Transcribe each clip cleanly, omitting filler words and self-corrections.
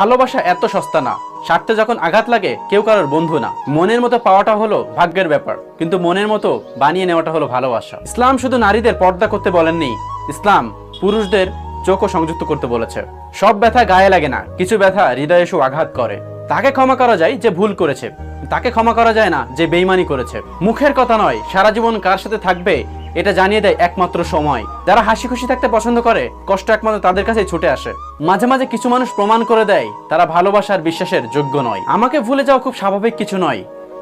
ভালোবাসা এত সস্তা না। স্বার্থে যখন আঘাত লাগে কেউ কারোর বন্ধু না। মনের মতো পাওয়াটা হলো ভাগ্যের ব্যাপার, কিন্তু মনের মতো বানিয়ে নেওয়াটা হলো ভালোবাসা। ইসলাম শুধু নারীদের পর্দা করতে বলেননি, ইসলাম পুরুষদের চোখও সংযুক্ত করতে বলেছে। সব ব্যথা গায়ে লাগে না, কিছু ব্যথা হৃদয়ে এসে আঘাত করে। তাকে ক্ষমা করা যায় যে ভুল করেছে, তাকে ক্ষমা করা যায় না যে বেইমানি করেছে। মুখের কথা নয়, সারা জীবন কার সাথে থাকবে এটা জানিয়ে দেয় একমাত্র সময়। যারা হাসি খুশি থাকতে পছন্দ করে, কষ্ট একমাত্র তাদের কাছেই ছুটে আসে। মাঝে মাঝে কিছু মানুষ প্রমাণ করে দেয় তারা ভালোবাসার বিশ্বাসের যোগ্য নয়। আমাকে ভুলে যাওয়া খুব স্বাভাবিক কিছু নয়।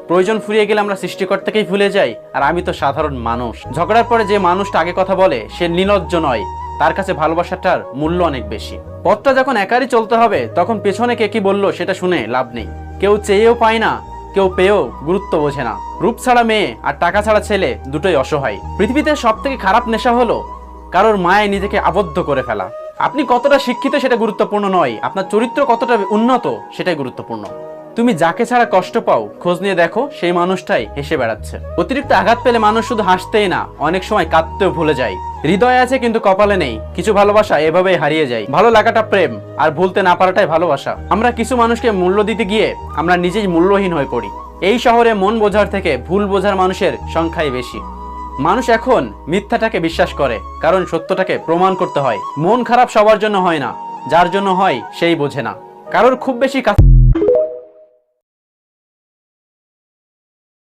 প্রয়োজন ফুরিয়ে গেলে আমরা সৃষ্টিকর্তাকেই ভুলে যাই, আর আমি তো সাধারণ মানুষ। ঝগড়ার পরে যে মানুষটা আগে কথা বলে সে নির্লজ্জ নয়, তার কাছে ভালোবাসাটার মূল্য অনেক বেশি। পথটা যখন একারই চলতে হবে তখন পেছনে কে কি বললো সেটা শুনে লাভ নেই। কেউ চেয়েও পায় না, কেউ পেয়েও গুরুত্ব বোঝে না। রূপ ছাড়া মেয়ে আর টাকা ছাড়া ছেলে দুটোই অসহায়। পৃথিবীতে সব থেকে খারাপ নেশা হলো কারোর মায়ে নিজেকে আবদ্ধ করে ফেলা। আপনি কতটা শিক্ষিত সেটা গুরুত্বপূর্ণ নয়, আপনার চরিত্র কতটা উন্নত সেটাই গুরুত্বপূর্ণ। তুমি যাকে ছাড়া কষ্ট পাও খোঁজ নিয়ে দেখো সেই মানুষটাই হেসে বেড়াচ্ছে। অতিরিক্ত আঘাত পেলে মানুষ শুধু হাসতেই না, অনেক সময় কাঁদতেও ভুলে যায়। হৃদয়ে আছে কিন্তু কপালে নেই, কিছু ভালোবাসা এভাবেই হারিয়ে যায়। ভালো লাগাটা প্রেম, আর ভুলতে না পারাটাই ভালোবাসা। আমরা কিছু মানুষকে মূল্য দিতে গিয়ে আমরা নিজেই মূল্যহীন হয়ে পড়ি। এই শহরে মন বোঝার থেকে ভুল বোঝার মানুষের সংখ্যাই বেশি। মানুষ এখন মিথ্যাটাকে বিশ্বাস করে, কারণ সত্যটাকে প্রমাণ করতে হয়। মন খারাপ সবার জন্য হয় না, যার জন্য হয় সেই বোঝে না। কারোর খুব বেশি